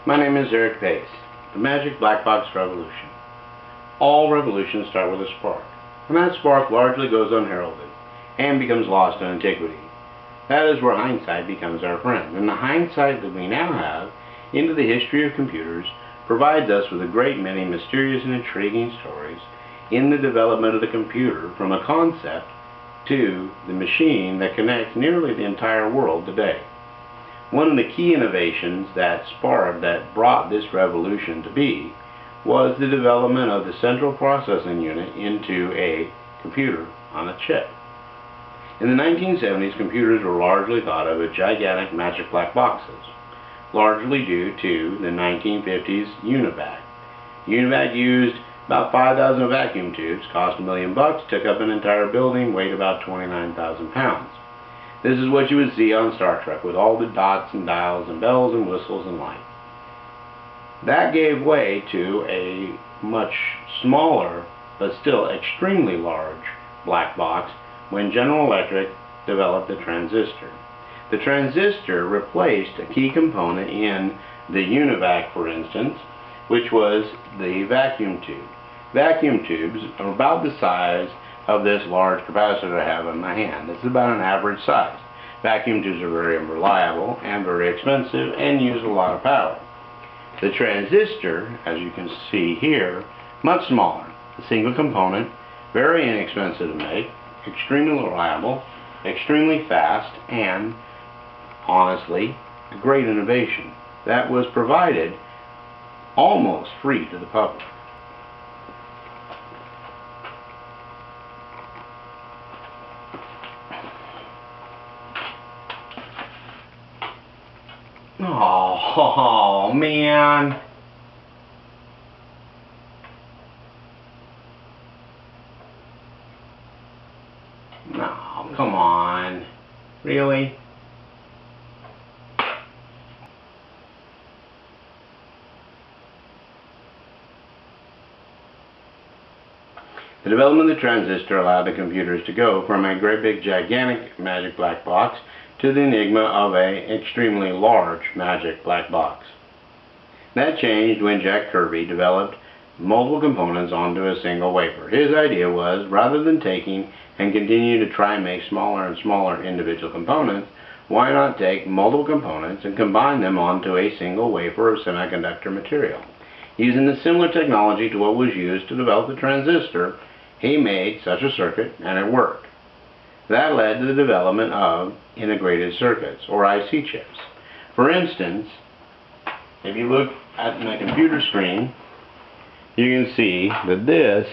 My name is Eric Pace. The Magic Black Box Revolution. All revolutions start with a spark, and that spark largely goes unheralded and becomes lost in antiquity. That is where hindsight becomes our friend, and the hindsight that we now have into the history of computers provides us with a great many mysterious and intriguing stories in the development of the computer, from a concept to the machine that connects nearly the entire world today. One of the key innovations that brought this revolution to be was the development of the central processing unit into a computer on a chip. In the 1970s, computers were largely thought of as gigantic magic black boxes, largely due to the 1950s UNIVAC. UNIVAC used about 5,000 vacuum tubes, cost $1 million, took up an entire building, weighed about 29,000 pounds. This is what you would see on Star Trek, with all the dots and dials and bells and whistles and light. That gave way to a much smaller, but still extremely large, black box when General Electric developed the transistor. The transistor replaced a key component in the UNIVAC, for instance, which was the vacuum tube. Vacuum tubes are about the size of this large capacitor I have in my hand. It's about an average size. Vacuum tubes are very unreliable and very expensive and use a lot of power. The transistor, as you can see here, much smaller. A single component, very inexpensive to make, extremely reliable, extremely fast, and honestly, a great innovation that was provided almost free to the public. Oh, man. No, come on. Really? The development of the transistor allowed the computers to go from a great big gigantic magic black box to the enigma of an extremely large magic black box. That changed when Jack Kirby developed multiple components onto a single wafer. His idea was, rather than taking and continue to try and make smaller and smaller individual components, why not take multiple components and combine them onto a single wafer of semiconductor material? Using a similar technology to what was used to develop the transistor, he made such a circuit, and it worked. That led to the development of integrated circuits, or IC chips. For instance, if you look at my computer screen, you can see that this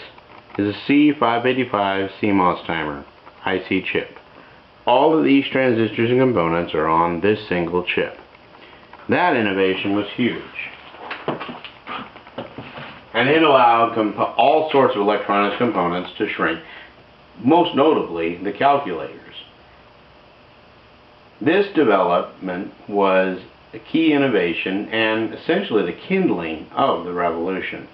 is a C585 CMOS timer IC chip. All of these transistors and components are on this single chip. That innovation was huge. And it allowed all sorts of electronics components to shrink, most notably the calculators. This development was a key innovation and essentially the kindling of the revolution.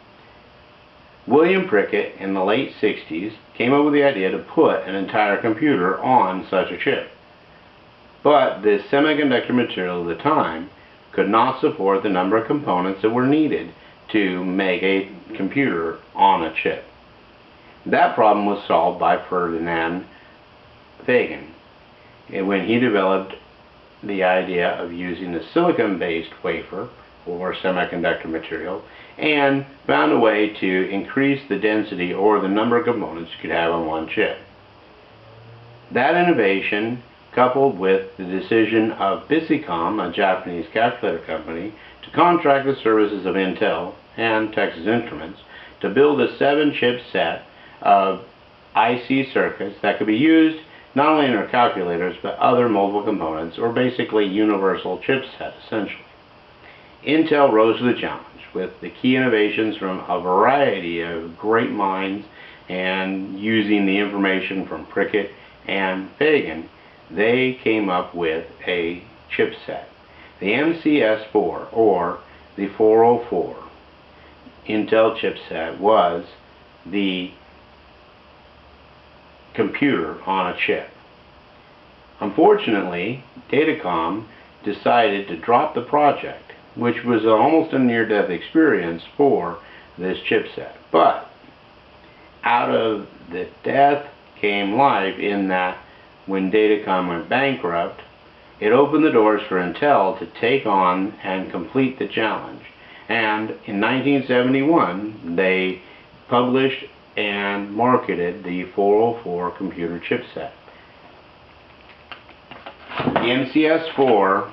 William Prickett in the late 60s came up with the idea to put an entire computer on such a chip. But the semiconductor material of the time could not support the number of components that were needed to make a computer on a chip. That problem was solved by Ferdinand Fagan when he developed the idea of using a silicon-based wafer or semiconductor material and found a way to increase the density or the number of components you could have on one chip. That innovation, coupled with the decision of Bisicom, a Japanese calculator company, to contract the services of Intel and Texas Instruments to build a 7-chip set of IC circuits that could be used not only in our calculators but other multiple components, or basically universal chipset essentially. Intel rose to the challenge with the key innovations from a variety of great minds, and using the information from Prickett and Fagan, they came up with a chipset. The MCS4, or the 404 Intel chipset, was the computer on a chip. Unfortunately, Datacom decided to drop the project which was almost a near-death experience for this chipset. But out of the death came life, in that when Datacom went bankrupt, it opened the doors for Intel to take on and complete the challenge. And in 1971, they published and marketed the 404 computer chipset. The NCS4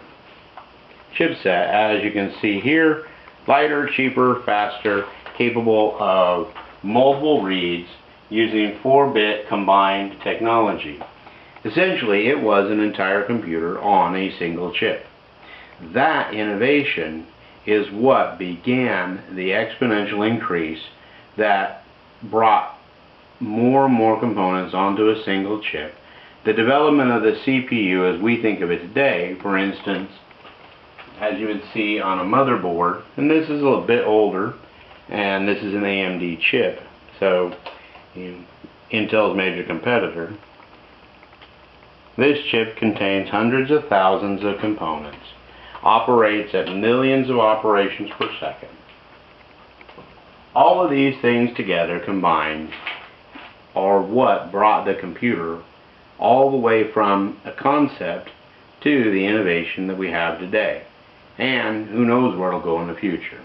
chipset, as you can see here, lighter, cheaper, faster, capable of multiple reads using 4-bit combined technology. Essentially, it was an entire computer on a single chip. That innovation is what began the exponential increase that brought more and more components onto a single chip. The development of the CPU as we think of it today, for instance, as you would see on a motherboard, and this is a little bit older, and this is an AMD chip, so Intel's major competitor. This chip contains hundreds of thousands of components, operates at millions of operations per second. All of these things together combined are what brought the computer all the way from a concept to the innovation that we have today. And who knows where it'll go in the future.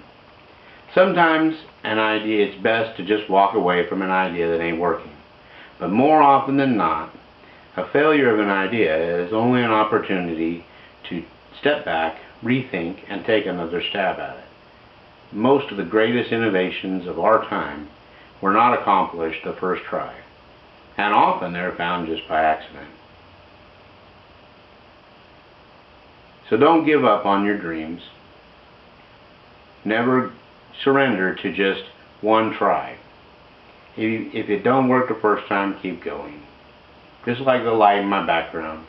Sometimes an idea, it's best to just walk away from an idea that ain't working. But more often than not, a failure of an idea is only an opportunity to step back, rethink, and take another stab at it. Most of the greatest innovations of our time were not accomplished the first try, and often they're found just by accident. So don't give up on your dreams. Never surrender to just one try. If it don't work the first time, keep going. Just like the light in my background.